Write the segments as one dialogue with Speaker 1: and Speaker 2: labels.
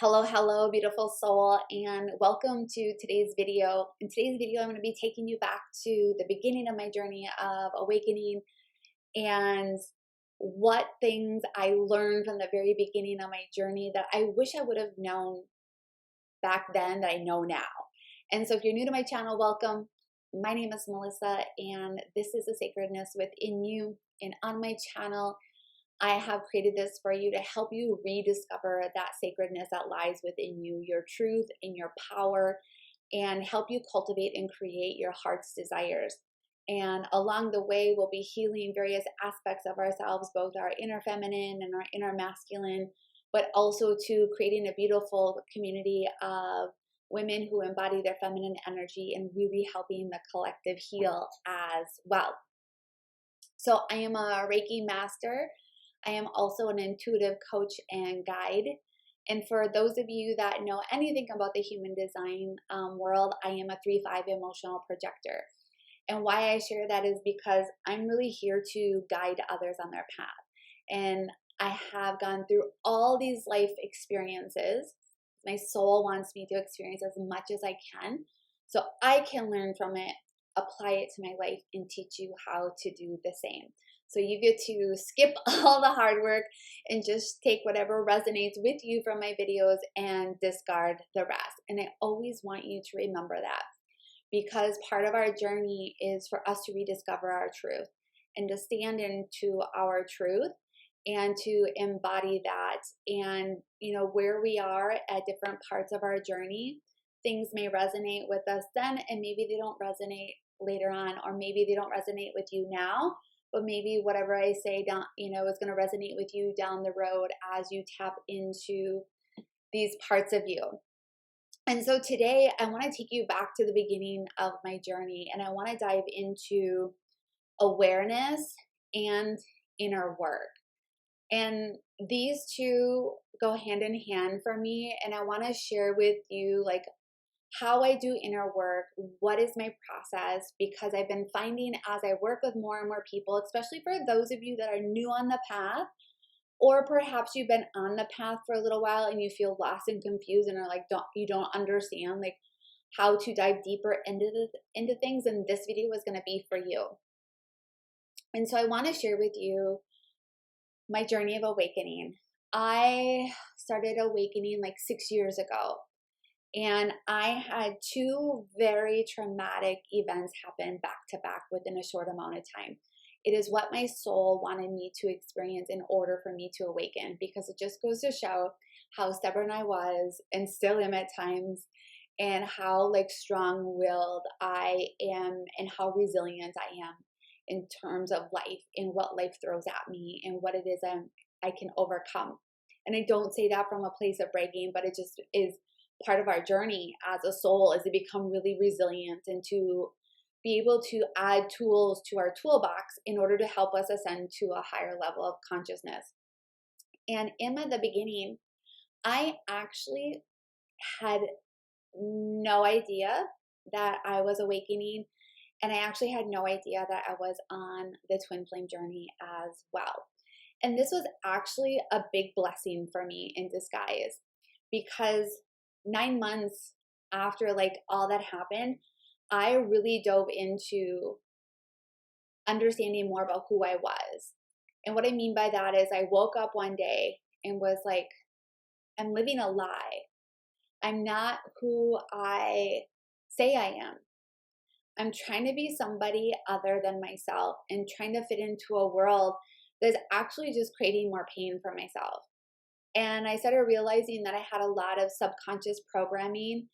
Speaker 1: Hello, beautiful soul, and welcome to today's video. In today's video, I'm going to be taking you back to the beginning of my journey of awakening and what things I learned from the very beginning of my journey that I wish I would have known back then that I know now. And so if you're new to my channel, welcome. My name is Melissa, and this is the Sacredness Within You. And on my channel, I have created this for you to help you rediscover that sacredness that lies within you, your truth and your power, and help you cultivate and create your heart's desires. And along the way, we'll be healing various aspects of ourselves, both our inner feminine and our inner masculine, but also to creating a beautiful community of women who embody their feminine energy and really helping the collective heal as well. So I am a Reiki master. I am also an intuitive coach and guide. And for those of you that know anything about the human design world, I am a 3/5 emotional projector. And why I share that is because I'm really here to guide others on their path. And I have gone through all these life experiences. My soul wants me to experience as much as I can, so I can learn from it, apply it to my life, and teach you how to do the same. So you get to skip all the hard work and just take whatever resonates with you from my videos and discard the rest. And I always want you to remember that, because part of our journey is for us to rediscover our truth and to stand into our truth and to embody that. And where we are at different parts of our journey, things may resonate with us then, and maybe they don't resonate later on, or maybe they don't resonate with you now, but maybe whatever I say down, is going to resonate with you down the road as you tap into these parts of you. And so today I want to take you back to the beginning of my journey, and I want to dive into awareness and inner work. And these two go hand in hand for me, and I want to share with you how I do inner work, what is my process, because I've been finding as I work with more and more people, especially for those of you that are new on the path, or perhaps you've been on the path for a little while and you feel lost and confused and are you don't understand how to dive deeper into things, and this video is going to be for you. And so I want to share with you my journey of awakening. I started awakening 6 years ago. And I had two very traumatic events happen back to back within a short amount of time. It is what my soul wanted me to experience in order for me to awaken, because it just goes to show how stubborn I was and still am at times, and how strong-willed I am, and how resilient I am in terms of life and what life throws at me and what it is I can overcome. And I don't say that from a place of bragging, but it just is part of our journey as a soul, is to become really resilient and to be able to add tools to our toolbox in order to help us ascend to a higher level of consciousness. And in the beginning, I actually had no idea that I was awakening, and I actually had no idea that I was on the twin flame journey as well. And this was actually a big blessing for me in disguise, because 9 months after all that happened, I really dove into understanding more about who I was. And what I mean by that is I woke up one day and was like, I'm living a lie. I'm not who I say I am. I'm trying to be somebody other than myself and trying to fit into a world that's actually just creating more pain for myself. And I started realizing that I had a lot of subconscious programming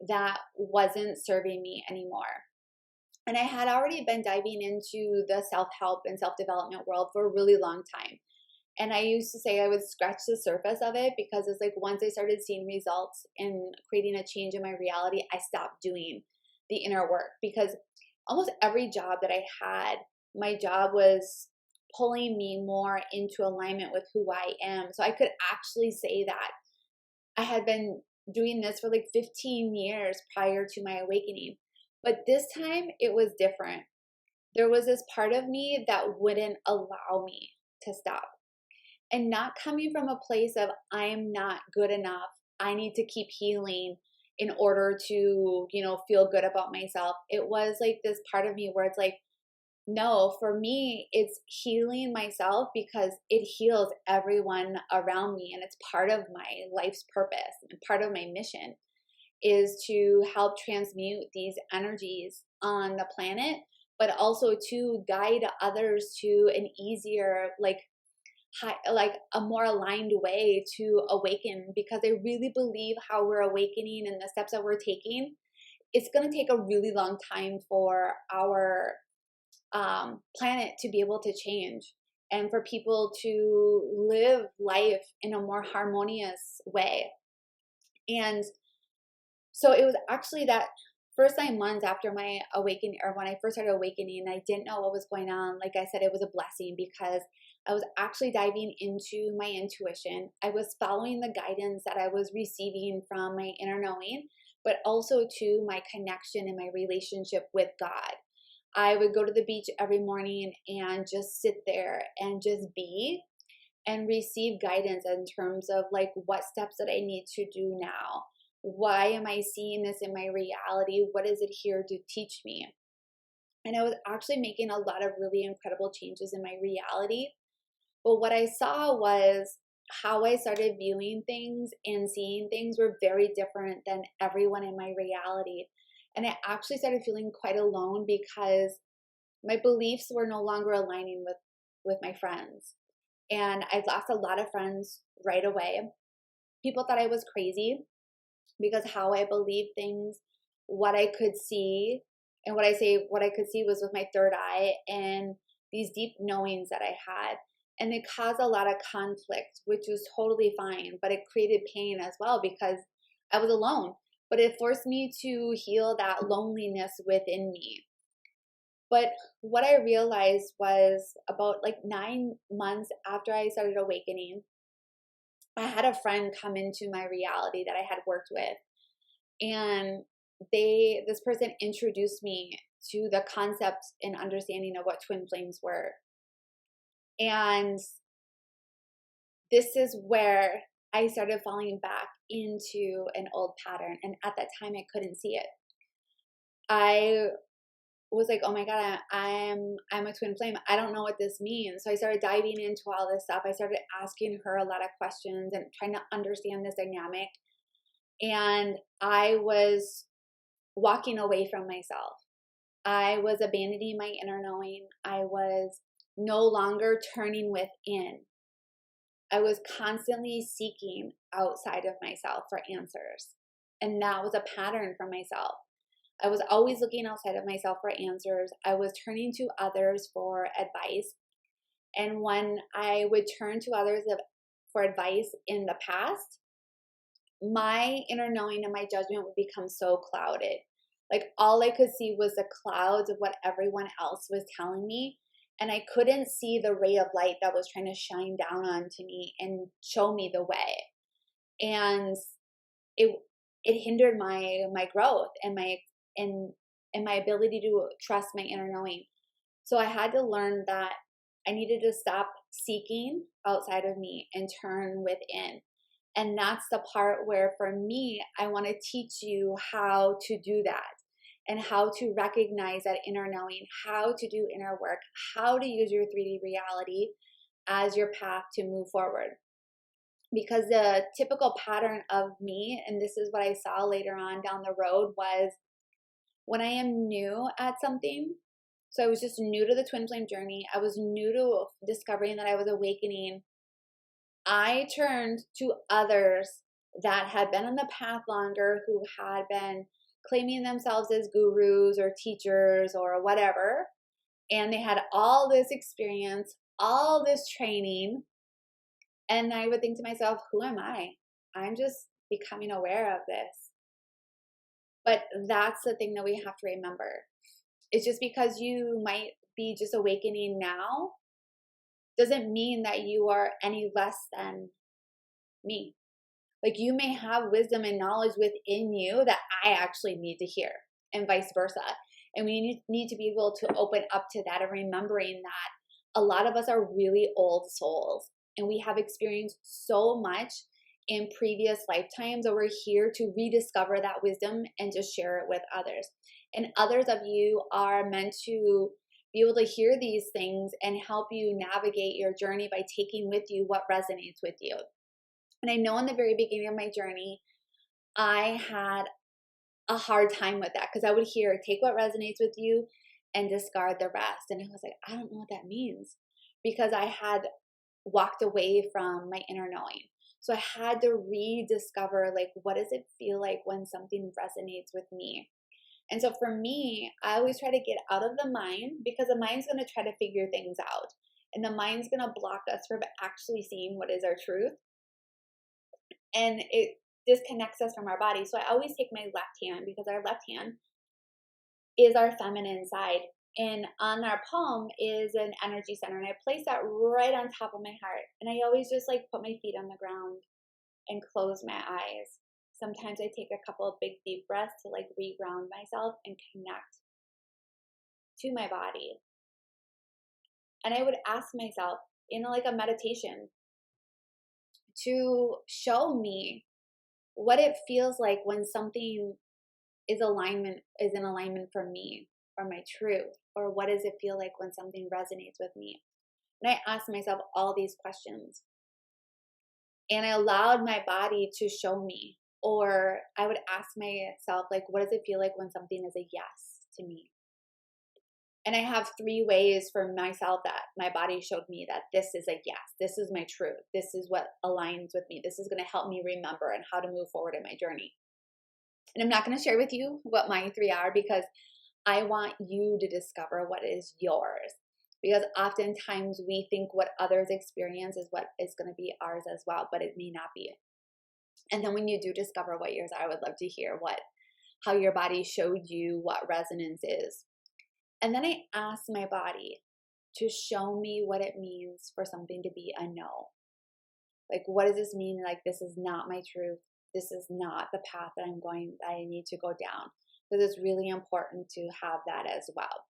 Speaker 1: that wasn't serving me anymore. And I had already been diving into the self-help and self-development world for a really long time. And I used to say I would scratch the surface of it, because it's once I started seeing results and creating a change in my reality, I stopped doing the inner work, because almost every job that I had, my job was pulling me more into alignment with who I am. So I could actually say that I had been doing this for 15 years prior to my awakening. But this time it was different. There was this part of me that wouldn't allow me to stop. And not coming from a place of I am not good enough, I need to keep healing in order to, feel good about myself. It was like this part of me where it's like, no, for me, it's healing myself because it heals everyone around me. And it's part of my life's purpose and part of my mission is to help transmute these energies on the planet, but also to guide others to an easier, like a more aligned way to awaken. Because I really believe how we're awakening and the steps that we're taking, it's going to take a really long time for our planet to be able to change and for people to live life in a more harmonious way. And so it was actually that first 9 months after my awakening, or when I first started awakening, I didn't know what was going on. Like I said, it was a blessing because I was actually diving into my intuition. I was following the guidance that I was receiving from my inner knowing, but also to my connection and my relationship with God. I would go to the beach every morning and just sit there and just be and receive guidance in terms of like what steps that I need to do now. Why am I seeing this in my reality? What is it here to teach me? And I was actually making a lot of really incredible changes in my reality. But what I saw was how I started viewing things and seeing things were very different than everyone in my reality. And I actually started feeling quite alone because my beliefs were no longer aligning with my friends. And I lost a lot of friends right away. People thought I was crazy because how I believed things, what I could see, and what I could see was with my third eye and these deep knowings that I had. And it caused a lot of conflict, which was totally fine, but it created pain as well because I was alone. But it forced me to heal that loneliness within me. But what I realized was about like 9 months after I started awakening, I had a friend come into my reality that I had worked with. And this person introduced me to the concept and understanding of what twin flames were. And this is where I started falling back into an old pattern. And at that time, I couldn't see it. I was like, oh my God, I'm a twin flame. I don't know what this means. So I started diving into all this stuff. I started asking her a lot of questions and trying to understand this dynamic. And I was walking away from myself. I was abandoning my inner knowing. I was no longer turning within. I was constantly seeking outside of myself for answers. And that was a pattern for myself. I was always looking outside of myself for answers. I was turning to others for advice. And when I would turn to others for advice in the past, my inner knowing and my judgment would become so clouded. Like all I could see was the clouds of what everyone else was telling me. And I couldn't see the ray of light that was trying to shine down onto me and show me the way. And it hindered my growth and my ability to trust my inner knowing. So I had to learn that I needed to stop seeking outside of me and turn within. And that's the part where for me, I want to teach you how to do that and how to recognize that inner knowing, how to do inner work, how to use your 3D reality as your path to move forward. Because the typical pattern of me, and this is what I saw later on down the road, was when I am new at something, so I was just new to the twin flame journey, I was new to discovering that I was awakening, I turned to others that had been on the path longer, who had been claiming themselves as gurus or teachers or whatever, and they had all this experience, all this training, and I would think to myself, who am I? I'm just becoming aware of this. But that's the thing that we have to remember. It's just because you might be just awakening now doesn't mean that you are any less than me. Like you may have wisdom and knowledge within you that I actually need to hear, and vice versa. And we need to be able to open up to that and remembering that a lot of us are really old souls and we have experienced so much in previous lifetimes, or we're here to rediscover that wisdom and just share it with others. And others of you are meant to be able to hear these things and help you navigate your journey by taking with you what resonates with you. And I know in the very beginning of my journey, I had a hard time with that because I would hear, take what resonates with you and discard the rest. And I was like, I don't know what that means, because I had walked away from my inner knowing. So I had to rediscover, like, what does it feel like when something resonates with me? And so for me, I always try to get out of the mind, because the mind's going to try to figure things out. And the mind's going to block us from actually seeing what is our truth. And it disconnects us from our body. So I always take my left hand, because our left hand is our feminine side. And on our palm is an energy center. And I place that right on top of my heart. And I always just like put my feet on the ground and close my eyes. Sometimes I take a couple of big deep breaths to like reground myself and connect to my body. And I would ask myself, like a meditation, to show me what it feels like when something is in alignment for me or my truth, or what does it feel like when something resonates with me. And I asked myself all these questions, and I allowed my body to show me. Or I would ask myself, like, what does it feel like when something is a yes to me? And I have 3 ways for myself that my body showed me that this is a yes. This is my truth. This is what aligns with me. This is going to help me remember and how to move forward in my journey. And I'm not going to share with you what my 3 are, because I want you to discover what is yours. Because oftentimes we think what others experience is what is going to be ours as well, but it may not be. And then when you do discover what yours are, I would love to hear how your body showed you what resonance is. And then I asked my body to show me what it means for something to be a no. Like, what does this mean? Like, this is not my truth. This is not the path that I need to go down. Because it's really important to have that as well.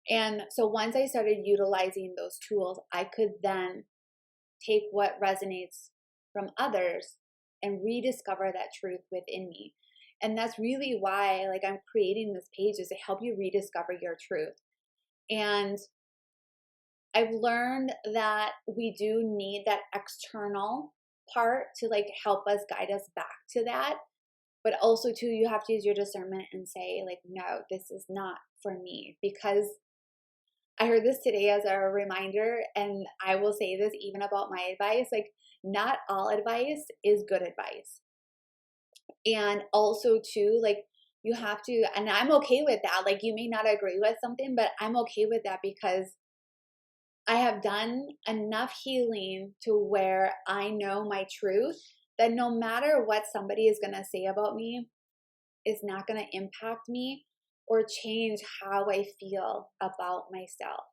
Speaker 1: And so once I started utilizing those tools, I could then take what resonates from others and rediscover that truth within me. And that's really why, like, I'm creating this page, is to help you rediscover your truth. And I've learned that we do need that external part to like help us, guide us back to that. But also too, you have to use your discernment and say, like, no, this is not for me. Because I heard this today as a reminder, and I will say this even about my advice, like, not all advice is good advice. And also too, like, you have to, and I'm okay with that. Like, you may not agree with something, but I'm okay with that, because I have done enough healing to where I know my truth, that no matter what somebody is going to say about me, is not going to impact me or change how I feel about myself.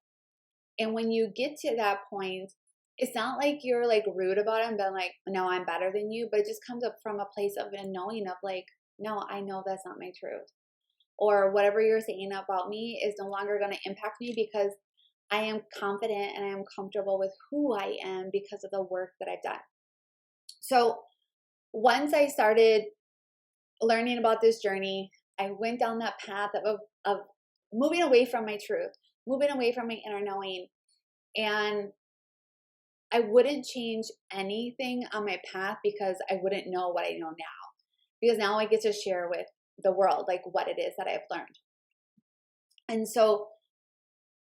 Speaker 1: And when you get to that point, it's not like you're like rude about it and being like, no, I'm better than you, but it just comes up from a place of a knowing of like, no, I know that's not my truth. Or whatever you're saying about me is no longer going to impact me, because I am confident and I am comfortable with who I am because of the work that I've done. So once I started learning about this journey, I went down that path of moving away from my truth, moving away from my inner knowing. And I wouldn't change anything on my path, because I wouldn't know what I know now. Because now I get to share with the world like what it is that I've learned. And so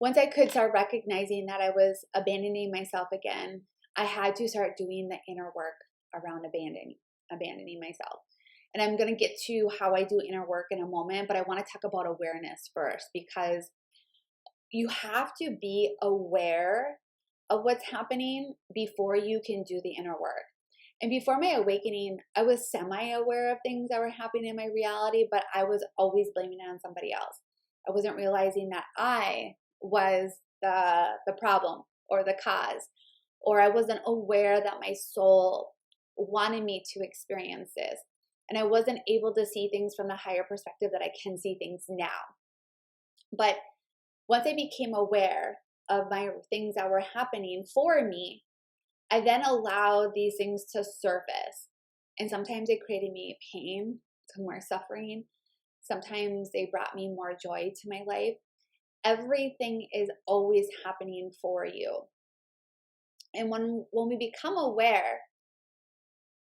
Speaker 1: once I could start recognizing that I was abandoning myself again, I had to start doing the inner work around abandoning myself. And I'm going to get to how I do inner work in a moment, but I want to talk about awareness first, because you have to be aware of what's happening before you can do the inner work. And before my awakening, I was semi-aware of things that were happening in my reality, but I was always blaming it on somebody else. I wasn't realizing that I was the problem or the cause, or I wasn't aware that my soul wanted me to experience this. And I wasn't able to see things from the higher perspective that I can see things now. But once I became aware of my things that were happening for me, I then allowed these things to surface. And sometimes they created me pain, some more suffering. Sometimes they brought me more joy to my life. Everything is always happening for you. And when we become aware,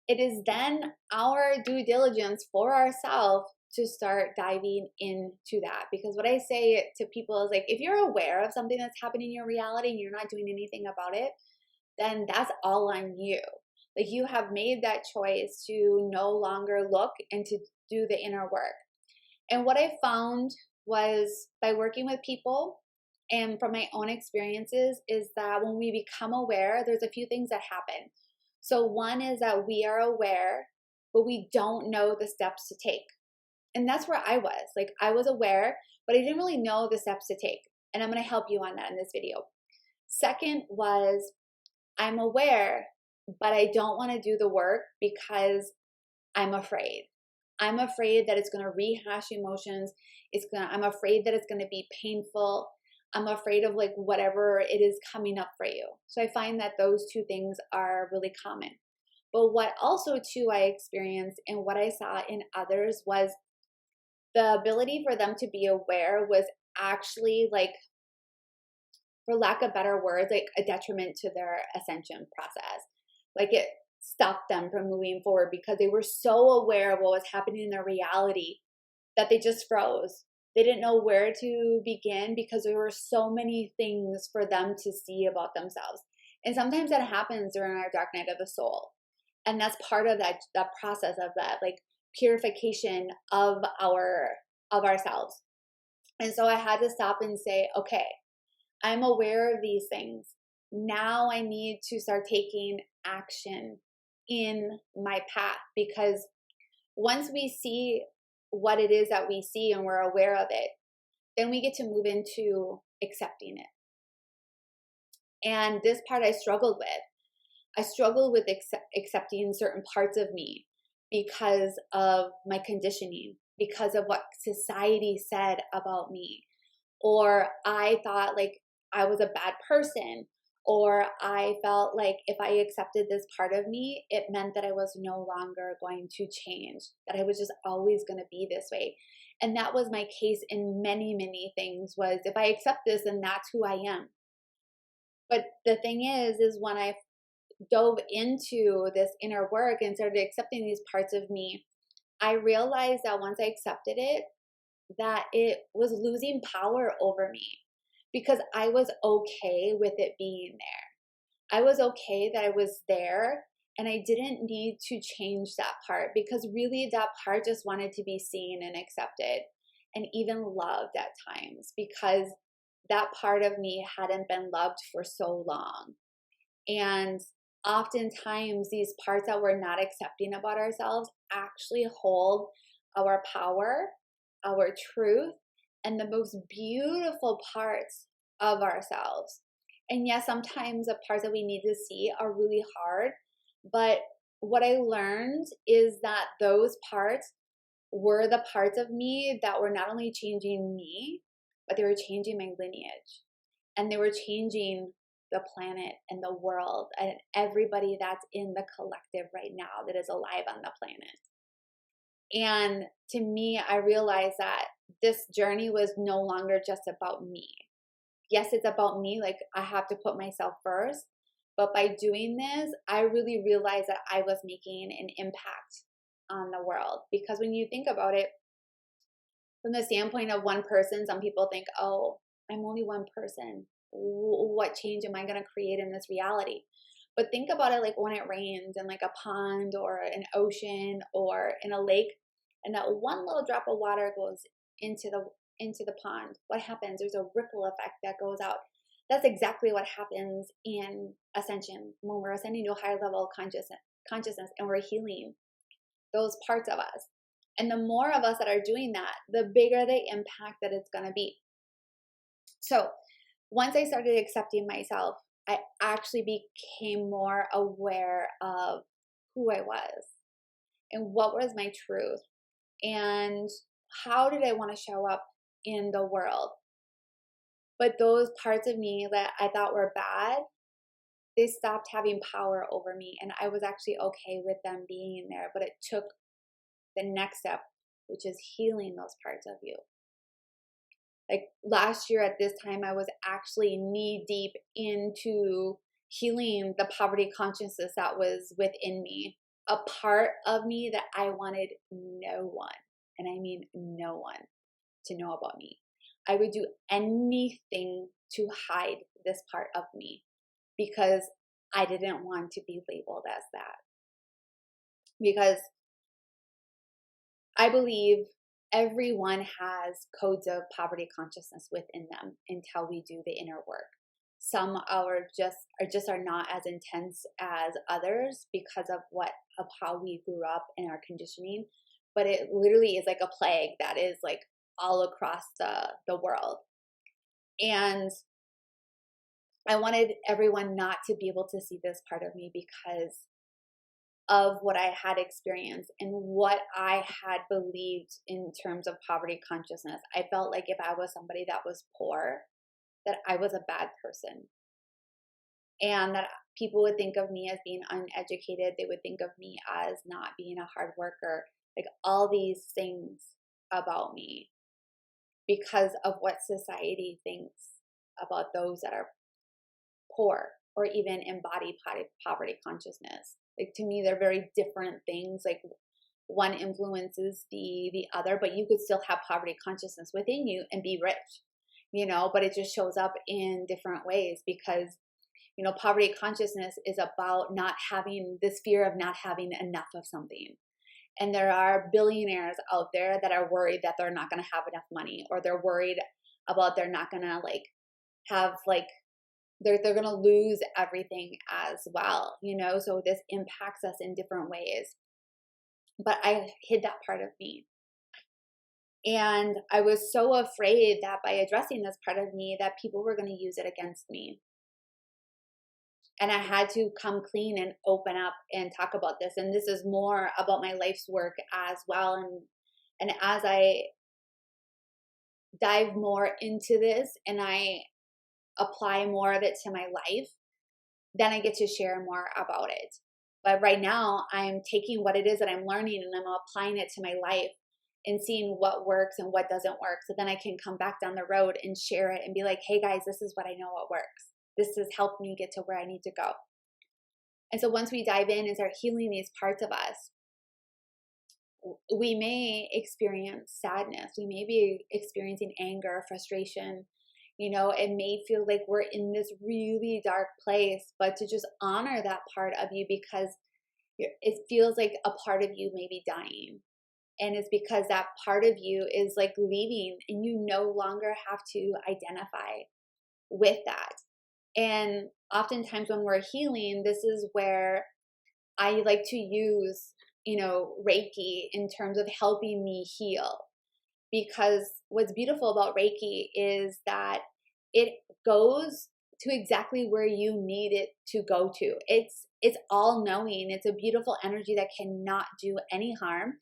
Speaker 1: it is then our due diligence for ourselves to start diving into that. Because what I say to people is like, if you're aware of something that's happening in your reality and you're not doing anything about it, then that's all on you. Like, you have made that choice to no longer look and to do the inner work. And what I found was, by working with people and from my own experiences, is that when we become aware, there's a few things that happen. So one is that we are aware, but we don't know the steps to take. And that's where I was. Like, I was aware, but I didn't really know the steps to take. And I'm going to help you on that in this video. Second was, I'm aware, but I don't want to do the work because I'm afraid. I'm afraid that it's going to rehash emotions. I'm afraid that it's going to be painful. I'm afraid of like whatever it is coming up for you. So I find that those two things are really common. But what also too I experienced and what I saw in others was the ability for them to be aware was actually, like, for lack of better words, like a detriment to their ascension process. Like, it stopped them from moving forward because they were so aware of what was happening in their reality that they just froze. They didn't know where to begin because there were so many things for them to see about themselves. And sometimes that happens during our dark night of the soul. And that's part of that process of that, like, purification of ourselves. And so I had to stop and say, okay, I'm aware of these things. Now I need to start taking action in my path, because once we see what it is that we see and we're aware of it, then we get to move into accepting it. And this part I struggled with. I struggled with accepting certain parts of me because of my conditioning, because of what society said about me. Or I thought like I was a bad person, or I felt like if I accepted this part of me, it meant that I was no longer going to change, that I was just always going to be this way. And that was my case in many, many things, was if I accept this, then that's who I am. But the thing is when I dove into this inner work and started accepting these parts of me, I realized that once I accepted it, that it was losing power over me, because I was okay with it being there. I was okay that I was there, and I didn't need to change that part, because really that part just wanted to be seen and accepted and even loved at times, because that part of me hadn't been loved for so long. And oftentimes these parts that we're not accepting about ourselves actually hold our power, our truth, and the most beautiful parts of ourselves. And yes, sometimes the parts that we need to see are really hard, but what I learned is that those parts were the parts of me that were not only changing me, but they were changing my lineage, and they were changing the planet and the world and everybody that's in the collective right now that is alive on the planet. And to me, I realized that this journey was no longer just about me. Yes, it's about me. Like, I have to put myself first. But by doing this, I really realized that I was making an impact on the world. Because when you think about it, from the standpoint of one person, some people think, oh, I'm only one person. What change am I going to create in this reality? But think about it, like when it rains in like a pond or an ocean or in a lake, and that one little drop of water goes into the pond. What happens? There's a ripple effect that goes out. That's exactly what happens in ascension, when we're ascending to a higher level of consciousness and we're healing those parts of us. And the more of us that are doing that, the bigger the impact that it's going to be. So once I started accepting myself, I actually became more aware of who I was and what was my truth and how did I want to show up in the world. But those parts of me that I thought were bad, they stopped having power over me, and I was actually okay with them being there. But it took the next step, which is healing those parts of you. Like last year at this time, I was actually knee deep into healing the poverty consciousness that was within me, a part of me that I wanted no one, and I mean no one, to know about me. I would do anything to hide this part of me because I didn't want to be labeled as that. Because I believe everyone has codes of poverty consciousness within them until we do the inner work. Some are not as intense as others because of how we grew up and our conditioning, but it literally is like a plague that is like all across the world. And I wanted everyone not to be able to see this part of me because of what I had experienced and what I had believed in terms of poverty consciousness. I felt like if I was somebody that was poor, that I was a bad person. And that people would think of me as being uneducated. They would think of me as not being a hard worker. Like all these things about me because of what society thinks about those that are poor or even embody poverty consciousness. Like to me, they're very different things. Like one influences the other, but you could still have poverty consciousness within you and be rich, but it just shows up in different ways because, poverty consciousness is about not having this fear of not having enough of something. And there are billionaires out there that are worried that they're not going to have enough money, or they're worried about they're not going to have they're going to lose everything as well, so this impacts us in different ways. But I hid that part of me. And I was so afraid that by addressing this part of me that people were going to use it against me. And I had to come clean and open up and talk about this. And this is more about my life's work as well. And as I dive more into this and I apply more of it to my life, then I get to share more about it. But right now, I'm taking what it is that I'm learning and I'm applying it to my life and seeing what works and what doesn't work. So then I can come back down the road and share it and be like, hey guys, this is what I know what works. This has helped me get to where I need to go. And so once we dive in and start healing these parts of us, we may experience sadness. We may be experiencing anger, frustration. It may feel like we're in this really dark place, but to just honor that part of you because it feels like a part of you may be dying. And it's because that part of you is like leaving and you no longer have to identify with that. And oftentimes when we're healing, this is where I like to use, Reiki in terms of helping me heal. Because what's beautiful about Reiki is that it goes to exactly where you need it to go to. It's all knowing. It's a beautiful energy that cannot do any harm.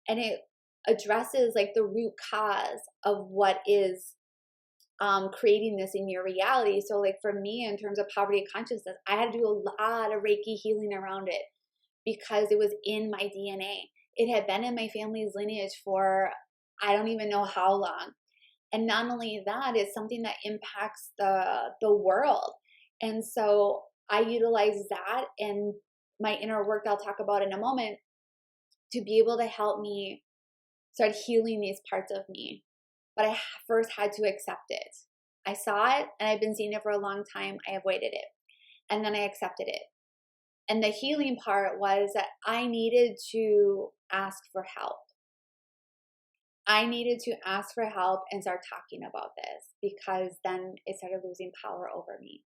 Speaker 1: And it addresses the root cause of what is creating this in your reality. So for me, in terms of poverty consciousness, I had to do a lot of Reiki healing around it because it was in my DNA. It had been in my family's lineage for I don't even know how long. And not only that, it's something that impacts the world. And so I utilize that and my inner work I'll talk about in a moment to be able to help me start healing these parts of me. But I first had to accept it. I saw it and I've been seeing it for a long time. I avoided it. And then I accepted it. And the healing part was that I needed to ask for help. I needed to ask for help and start talking about this because then it started losing power over me.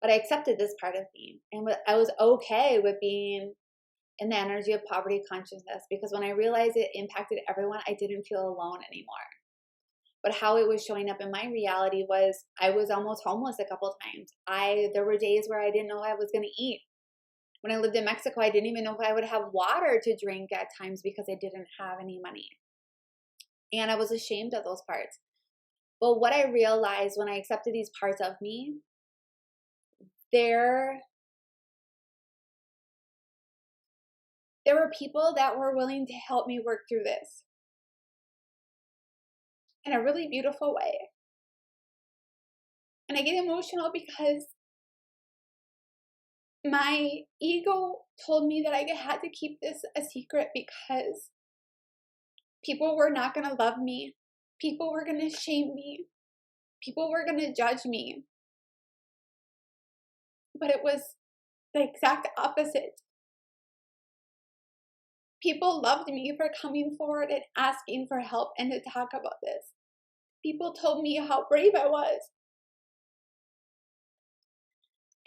Speaker 1: But I accepted this part of me and I was okay with being in the energy of poverty consciousness because when I realized it impacted everyone, I didn't feel alone anymore. But how it was showing up in my reality was I was almost homeless a couple of times. There were days where I didn't know I was going to eat. When I lived in Mexico, I didn't even know if I would have water to drink at times because I didn't have any money. And I was ashamed of those parts. But what I realized when I accepted these parts of me, there were people that were willing to help me work through this in a really beautiful way. And I get emotional because my ego told me that I had to keep this a secret because people were not going to love me. People were going to shame me. People were going to judge me. But it was the exact opposite. People loved me for coming forward and asking for help and to talk about this. People told me how brave I was.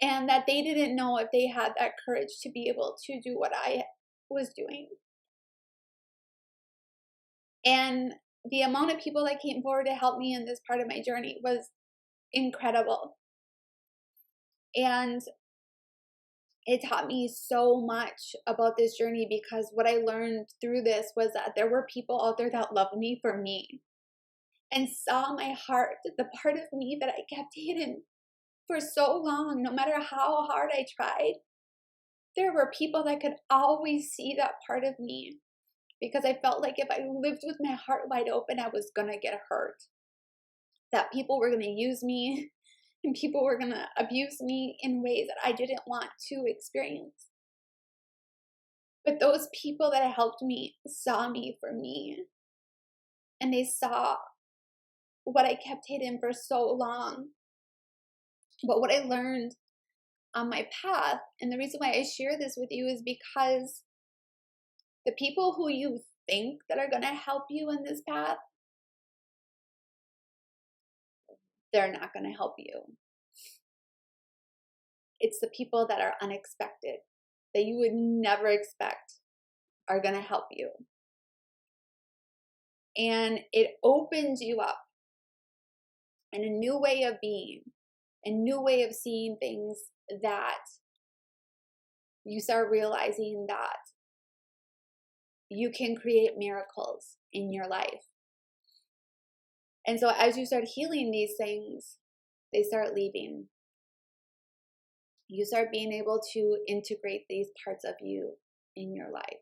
Speaker 1: And that they didn't know if they had that courage to be able to do what I was doing. And the amount of people that came forward to help me in this part of my journey was incredible. And it taught me so much about this journey, because what I learned through this was that there were people out there that loved me for me and saw my heart, the part of me that I kept hidden for so long. No matter how hard I tried, there were people that could always see that part of me, because I felt like if I lived with my heart wide open, I was gonna get hurt. That people were gonna use me and people were gonna abuse me in ways that I didn't want to experience. But those people that helped me saw me for me, and they saw what I kept hidden for so long. But what I learned on my path, and the reason why I share this with you, is because the people who you think that are going to help you in this path, they're not going to help you. It's the people that are unexpected, that you would never expect, are going to help you. And it opens you up in a new way of being, a new way of seeing things, that you start realizing that you can create miracles in your life. And so as you start healing these things, they start leaving. You start being able to integrate these parts of you in your life.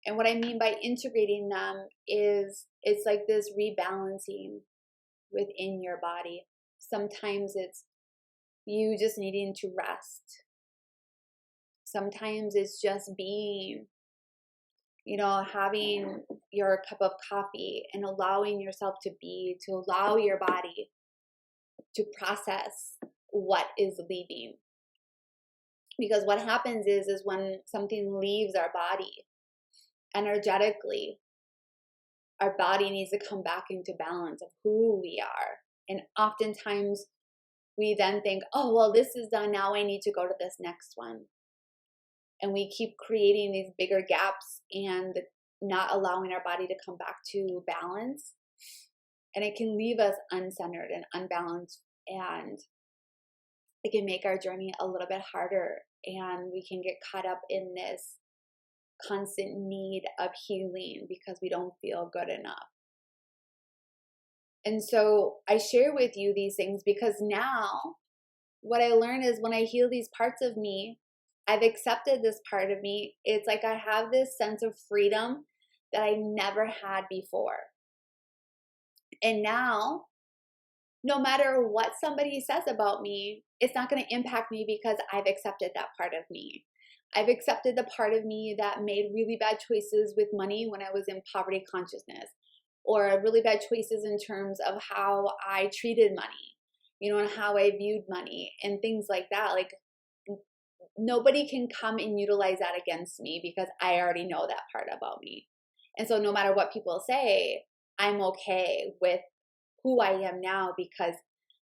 Speaker 1: And what I mean by integrating them is it's like this rebalancing within your body. Sometimes it's you just needing to rest. Sometimes it's just being, having your cup of coffee and allowing yourself to be, to allow your body to process what is leaving. Because what happens is when something leaves our body, energetically, our body needs to come back into balance of who we are. And oftentimes we then think, oh, well, this is done. Now I need to go to this next one. And we keep creating these bigger gaps and not allowing our body to come back to balance. And it can leave us uncentered and unbalanced. And it can make our journey a little bit harder. And we can get caught up in this constant need of healing because we don't feel good enough. And so I share with you these things because now what I learn is when I heal these parts of me, I've accepted this part of me. It's like I have this sense of freedom that I never had before. And now, no matter what somebody says about me, it's not going to impact me because I've accepted that part of me. I've accepted the part of me that made really bad choices with money when I was in poverty consciousness, or really bad choices in terms of how I treated money, and how I viewed money and things like that. Like, nobody can come and utilize that against me because I already know that part about me. And so no matter what people say, I'm okay with who I am now, because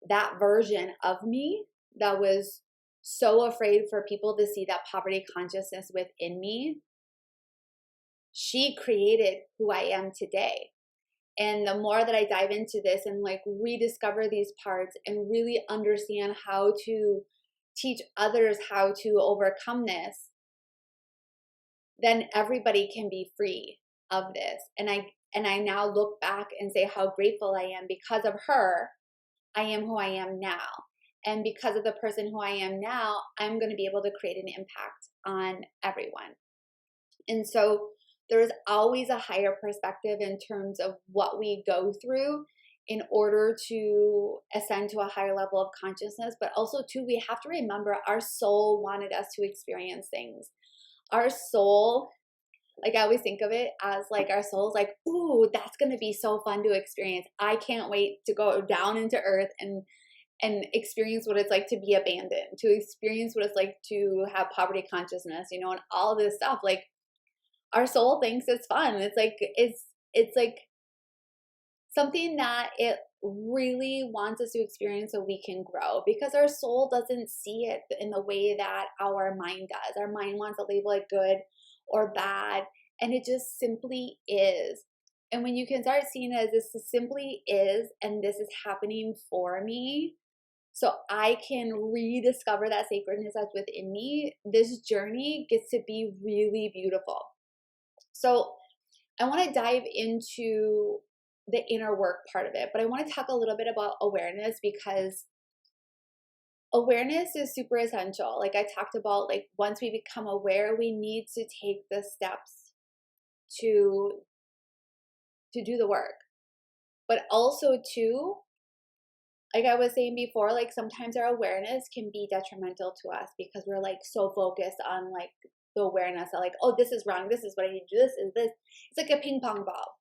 Speaker 1: that version of me that was so afraid for people to see that poverty consciousness within me, she created who I am today. And the more that I dive into this and rediscover these parts and really understand how to teach others how to overcome this, then everybody can be free of this. And I now look back and say how grateful I am because of her. I am who I am now. And because of the person who I am now, I'm going to be able to create an impact on everyone. And so there's always a higher perspective in terms of what we go through in order to ascend to a higher level of consciousness. But also, too, we have to remember our soul wanted us to experience things. Our soul, like I always think of it as like our soul's like, ooh, that's going to be so fun to experience. I can't wait to go down into earth and experience what it's like to be abandoned, to experience what it's like to have poverty consciousness, you know, and all this stuff. Like our soul thinks it's fun. It's like something that it really wants us to experience so we can grow, because our soul doesn't see it in the way that our mind does. Our mind wants to label it good or bad, and it just simply is. And when you can start seeing it as this simply is, and this is happening for me, so I can rediscover that sacredness that's within me, this journey gets to be really beautiful. So I want to dive into the inner work part of it, but I want to talk a little bit about awareness, because awareness is super essential. Like I talked about, like once we become aware, we need to take the steps to do the work. But also too, like I was saying before, like sometimes our awareness can be detrimental to us because we're like so focused on like the awareness of like, oh, this is wrong, this is what I need to do, this is this. It's like a ping pong ball.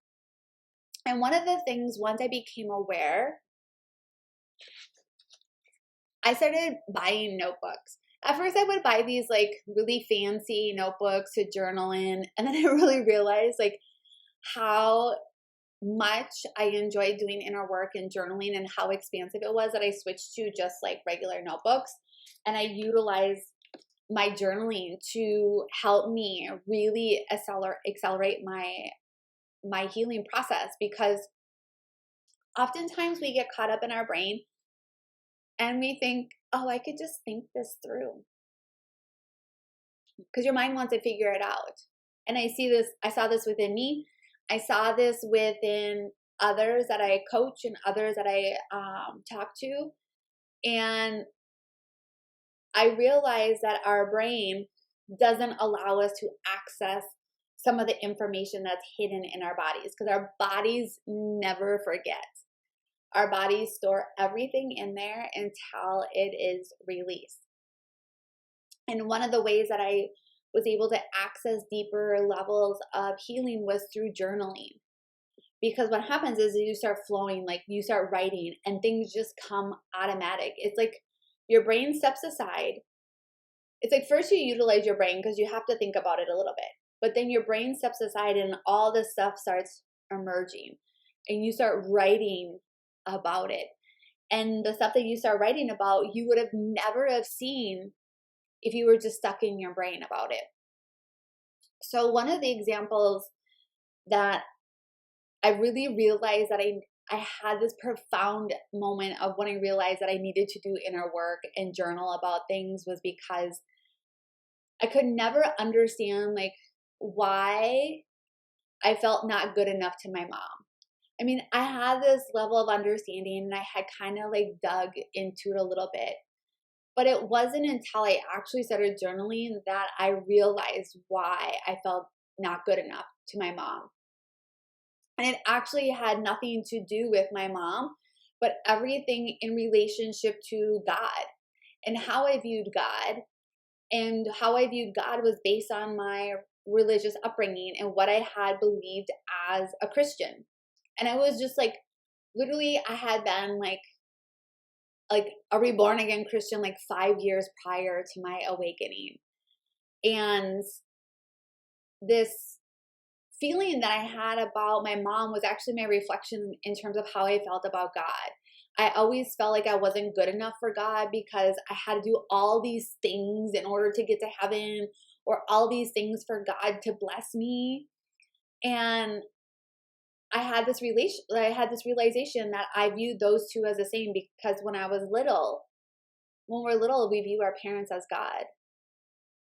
Speaker 1: And one of the things, once I became aware, I started buying notebooks. At first I would buy these like really fancy notebooks to journal in, and then I really realized like how much I enjoyed doing inner work and journaling and how expansive it was that I switched to just like regular notebooks. And I utilized my journaling to help me really accelerate my healing process, because oftentimes we get caught up in our brain and we think, oh, I could just think this through, because your mind wants to figure it out. And I saw this within me. I saw this within others that I coach and others that I talk to. And I realized that our brain doesn't allow us to access some of the information that's hidden in our bodies, because our bodies never forget. Our bodies store everything in there until it is released. And one of the ways that I was able to access deeper levels of healing was through journaling. Because what happens is you start flowing, like you start writing and things just come automatic. It's like your brain steps aside. It's like first you utilize your brain because you have to think about it a little bit. But then your brain steps aside and all this stuff starts emerging. And you start writing about it. And the stuff that you start writing about, you would have never have seen if you were just stuck in your brain about it. So one of the examples that I really realized that I had this profound moment of when I realized that I needed to do inner work and journal about things was because I could never understand like why I felt not good enough to my mom. I mean, I had this level of understanding and I had kind of like dug into it a little bit. But it wasn't until I actually started journaling that I realized why I felt not good enough to my mom. And it actually had nothing to do with my mom, but everything in relationship to God and how I viewed God. And how I viewed God was based on my religious upbringing and what I had believed as a Christian. And I was just like, literally, I had been like a reborn again Christian like 5 years prior to my awakening. And this feeling that I had about my mom was actually my reflection in terms of how I felt about God. I always felt like I wasn't good enough for God because I had to do all these things in order to get to heaven, or all these things for God to bless me. And I had this realization that I viewed those two as the same, because when we're little, we view our parents as God,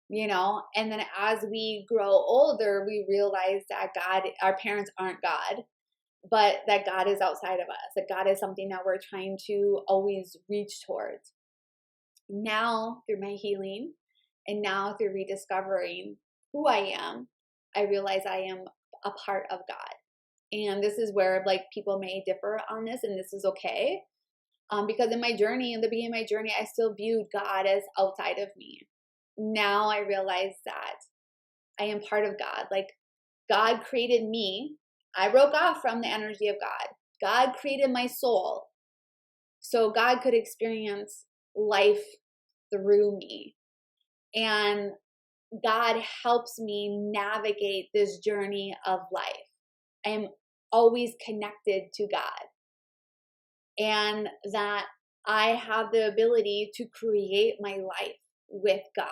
Speaker 1: you know, and then as we grow older, we realize that our parents aren't God, but that God is outside of us, that God is something that we're trying to always reach towards. now through my healing and now through rediscovering who I am, I realize I am a part of God. And this is where like people may differ on this, and this is okay. Because in my journey, in the beginning of my journey, I still viewed God as outside of me. Now I realize that I am part of God. Like God created me. I broke off from the energy of God. God created my soul so God could experience life through me. And God helps me navigate this journey of life. I am always connected to God. And that I have the ability to create my life with God.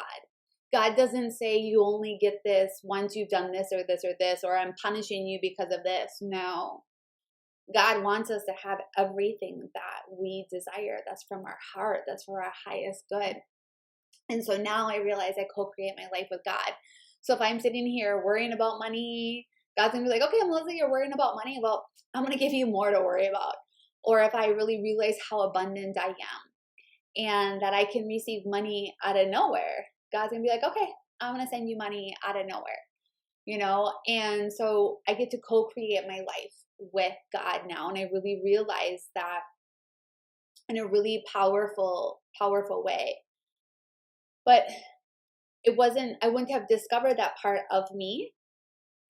Speaker 1: God doesn't say you only get this once you've done this or this or this, or I'm punishing you because of this. No. God wants us to have everything that we desire. That's from our heart. That's for our highest good. And so now I realize I co-create my life with God. So if I'm sitting here worrying about money, God's going to be like, okay, Melissa, you're worrying about money. Well, I'm going to give you more to worry about. Or if I really realize how abundant I am and that I can receive money out of nowhere, God's going to be like, okay, I'm going to send you money out of nowhere, you know? And so I get to co-create my life with God now. And I really realize that in a really powerful, powerful way. But I wouldn't have discovered that part of me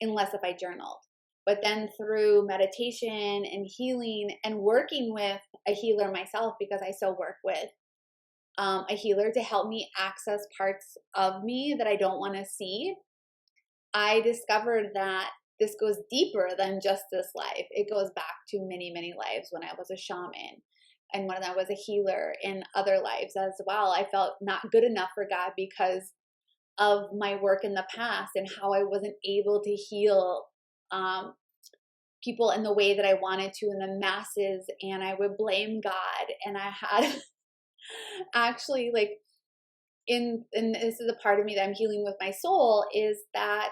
Speaker 1: unless if I journaled. But then through meditation and healing and working with a healer myself, because I still work with a healer to help me access parts of me that I don't want to see, I discovered that this goes deeper than just this life. It goes back to many, many lives when I was a shaman and when I was a healer in other lives as well. I felt not good enough for God because of my work in the past and how I wasn't able to heal people in the way that I wanted to in the masses, and I would blame God. And I had actually like and this is a part of me that I'm healing with my soul, is that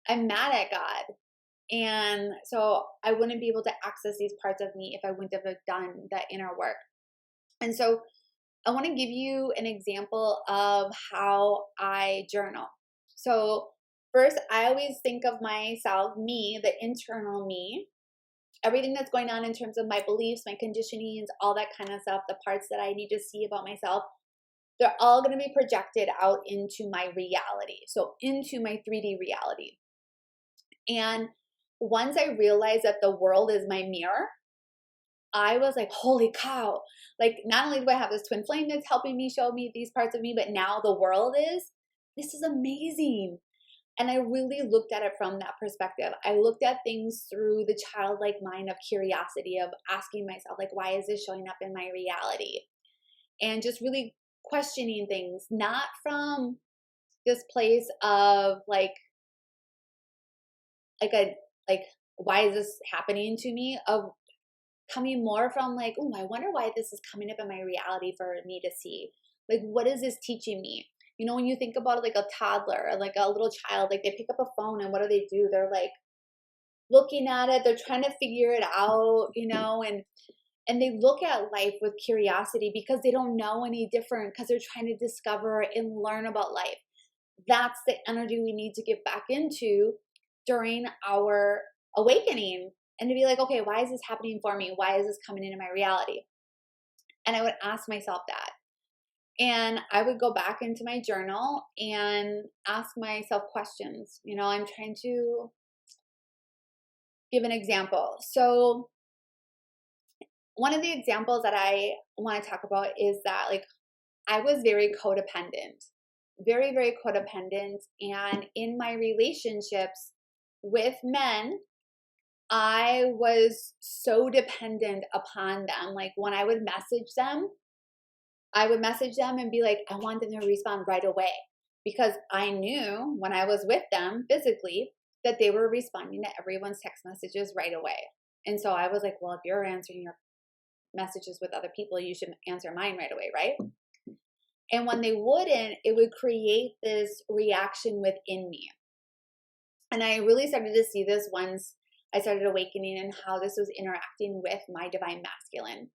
Speaker 1: I'm mad at God. And so I wouldn't be able to access these parts of me if I wouldn't have done that inner work. And so I want to give you an example of how I journal. So first, I always think of myself, me, the internal me, everything that's going on in terms of my beliefs, my conditionings, all that kind of stuff, the parts that I need to see about myself, they're all going to be projected out into my reality. So into my 3D reality. And once I realized that the world is my mirror, I was like, holy cow. Like, not only do I have this twin flame that's helping me show me these parts of me, but now the world is, this is amazing. And I really looked at it from that perspective. I looked at things through the childlike mind of curiosity, of asking myself, like, why is this showing up in my reality? And just really questioning things, not from this place of like why is this happening to me? Of coming more from like, oh, I wonder why this is coming up in my reality for me to see. Like, what is this teaching me? You know, when you think about it, like a toddler or like a little child, like they pick up a phone and what do? They're like looking at it. They're trying to figure it out, you know, and they look at life with curiosity because they don't know any different, because they're trying to discover and learn about life. That's the energy we need to get back into during our awakening, and to be like, okay, why is this happening for me? Why is this coming into my reality? And I would ask myself that. And I would go back into my journal and ask myself questions. You know, I'm trying to give an example. So one of the examples that I want to talk about is that like I was very codependent, very, very codependent. And in my relationships with men, I was so dependent upon them. Like when I would message them and be like, I want them to respond right away, because I knew when I was with them physically that they were responding to everyone's text messages right away. And so I was like, well, if you're answering your messages with other people, you should answer mine right away, right? And when they wouldn't, it would create this reaction within me. And I really started to see this once I started awakening and how this was interacting with my divine masculine.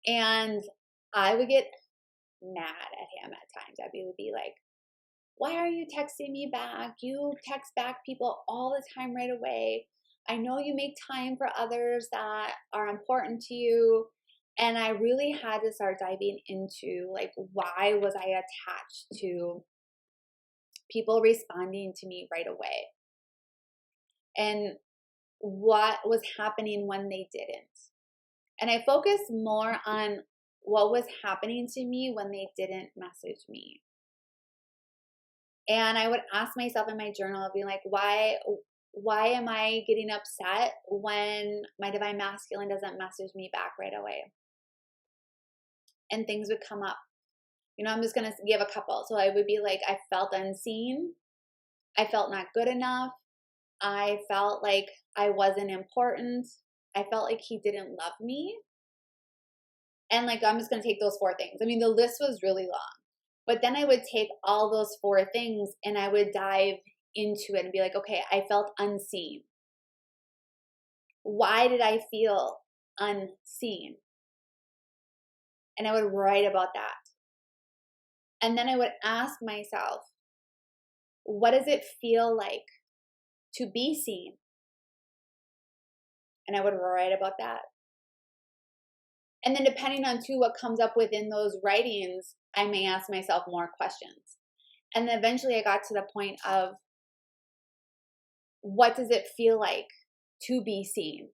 Speaker 1: And I would get mad at him at times. I would be like, why are you texting me back? You text back people all the time right away. I know you make time for others that are important to you. And I really had to start diving into like, why was I attached to people responding to me right away? And what was happening when they didn't? And I focused more on what was happening to me when they didn't message me. And I would ask myself in my journal, I'd be like, why am I getting upset when my divine masculine doesn't message me back right away? And things would come up. You know, I'm just going to give a couple. So I would be like, I felt unseen. I felt not good enough. I felt like I wasn't important. I felt like he didn't love me. And like, I'm just going to take those 4 things. I mean, the list was really long. But then I would take all those 4 things and I would dive into it and be like, okay, I felt unseen. Why did I feel unseen? And I would write about that. And then I would ask myself, what does it feel like to be seen? And I would write about that. And then depending on too what comes up within those writings, I may ask myself more questions. And then eventually I got to the point of, what does it feel like to be seen?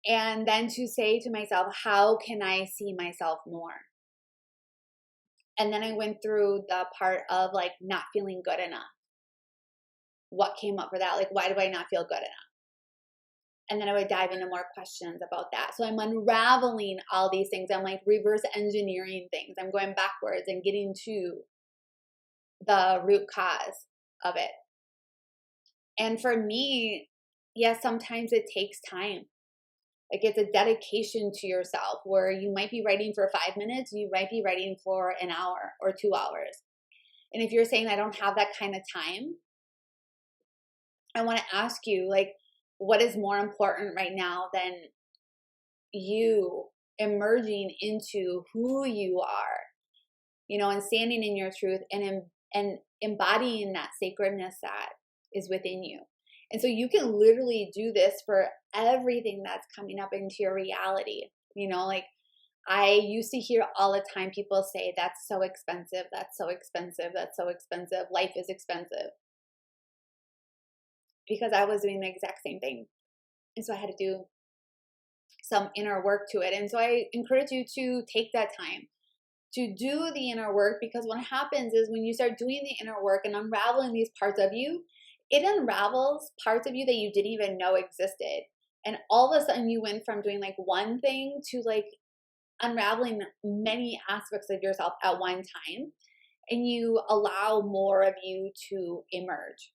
Speaker 1: And then to say to myself, how can I see myself more? And then I went through the part of like not feeling good enough. What came up for that? Like, why do I not feel good enough? And then I would dive into more questions about that. So I'm unraveling all these things. I'm like reverse engineering things. I'm going backwards and getting to the root cause of it. And for me, yes, sometimes it takes time. Like it's a dedication to yourself where you might be writing for 5 minutes, you might be writing for an hour or 2 hours. And if you're saying I don't have that kind of time, I want to ask you, like, what is more important right now than you emerging into who you are, you know, and standing in your truth and embodying that sacredness that is within you. And so you can literally do this for everything that's coming up into your reality. You know, like I used to hear all the time people say, that's so expensive, that's so expensive, that's so expensive, life is expensive. Because I was doing the exact same thing. And so I had to do some inner work to it. And so I encourage you to take that time to do the inner work, because what happens is when you start doing the inner work and unraveling these parts of you, it unravels parts of you that you didn't even know existed. And all of a sudden you went from doing like one thing to like unraveling many aspects of yourself at one time. And you allow more of you to emerge.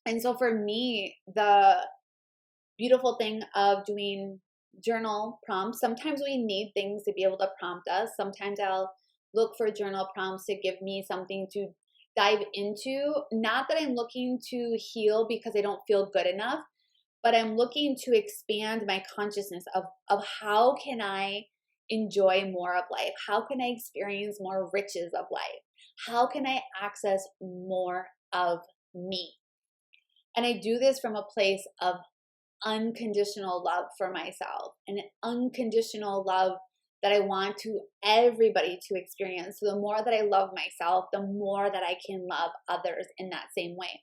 Speaker 1: And so for me, the beautiful thing of doing journal prompts, sometimes we need things to be able to prompt us. Sometimes I'll look for journal prompts to give me something to dive into. Not that I'm looking to heal because I don't feel good enough, but I'm looking to expand my consciousness of how can I enjoy more of life? How can I experience more riches of life? How can I access more of me? And I do this from a place of unconditional love for myself, and an unconditional love that I want to everybody to experience. So the more that I love myself, the more that I can love others in that same way.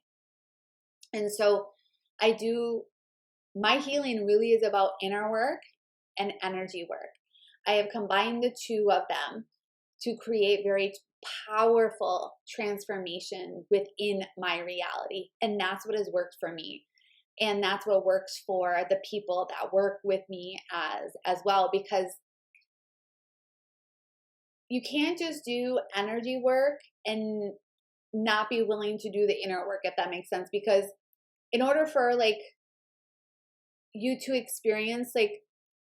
Speaker 1: And so I do, my healing really is about inner work and energy work. I have combined the two of them to create very powerful transformation within my reality. And that's what has worked for me. And that's what works for the people that work with me as well, because you can't just do energy work and not be willing to do the inner work, if that makes sense. Because in order for like you to experience like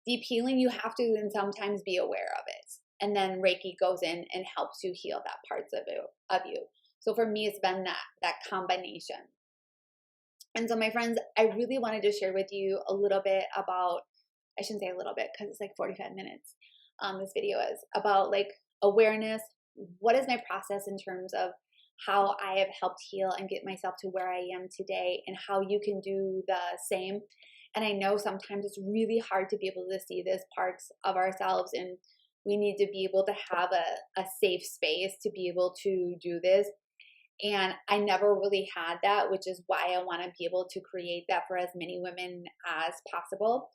Speaker 1: deep healing, you have to then sometimes be aware of it. And then Reiki goes in and helps you heal that parts of you. So for me, it's been that combination. And so my friends, I really wanted to share with you a little bit about, I shouldn't say a little bit because it's like 45 minutes, this video is about like awareness. What is my process in terms of how I have helped heal and get myself to where I am today, and how you can do the same. And I know sometimes it's really hard to be able to see these parts of ourselves, and we need to be able to have a safe space to be able to do this. And I never really had that, which is why I want to be able to create that for as many women as possible.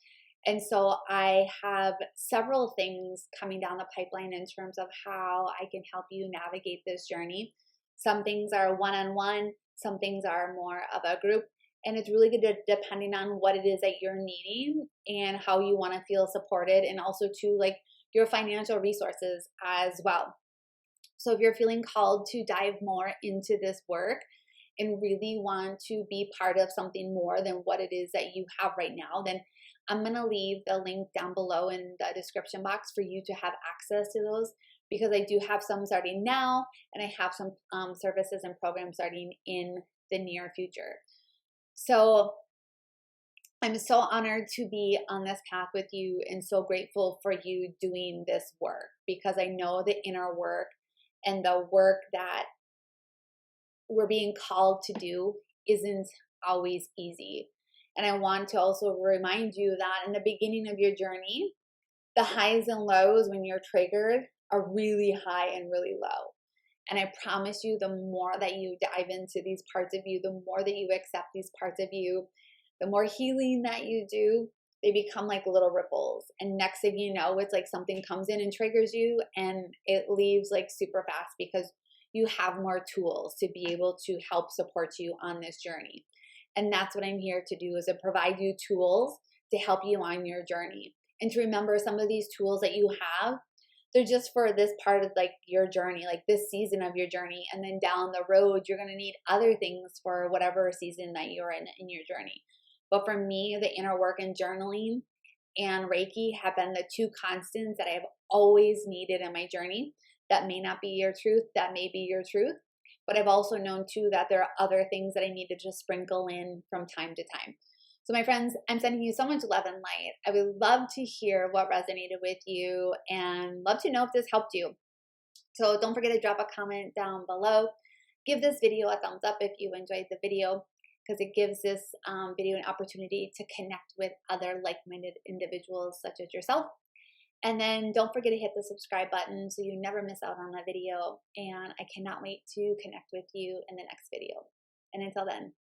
Speaker 1: And so I have several things coming down the pipeline in terms of how I can help you navigate this journey. Some things are one-on-one, some things are more of a group. And it's really good depending on what it is that you're needing and how you want to feel supported, and also to like your financial resources as well. So if you're feeling called to dive more into this work and really want to be part of something more than what it is that you have right now, then I'm going to leave the link down below in the description box for you to have access to those, because I do have some starting now, and I have some services and programs starting in the near future. So I'm so honored to be on this path with you, and so grateful for you doing this work, because I know the inner work and the work that we're being called to do isn't always easy. And I want to also remind you that in the beginning of your journey, the highs and lows when you're triggered are really high and really low. And I promise you, the more that you dive into these parts of you, the more that you accept these parts of you, the more healing that you do, they become like little ripples. And next thing you know, it's like something comes in and triggers you, and it leaves like super fast, because you have more tools to be able to help support you on this journey. And that's what I'm here to do, is to provide you tools to help you on your journey. And to remember, some of these tools that you have, they're just for this part of like your journey, like this season of your journey. And then down the road, you're going to need other things for whatever season that you're in your journey. But for me, the inner work and journaling and Reiki have been the two constants that I've always needed in my journey. That may not be your truth, that may be your truth. But I've also known too that there are other things that I need to just sprinkle in from time to time. So my friends, I'm sending you so much love and light. I would love to hear what resonated with you, and love to know if this helped you. So don't forget to drop a comment down below. Give this video a thumbs up if you enjoyed the video, because it gives this video an opportunity to connect with other like-minded individuals such as yourself. And then don't forget to hit the subscribe button so you never miss out on a video. And I cannot wait to connect with you in the next video. And until then,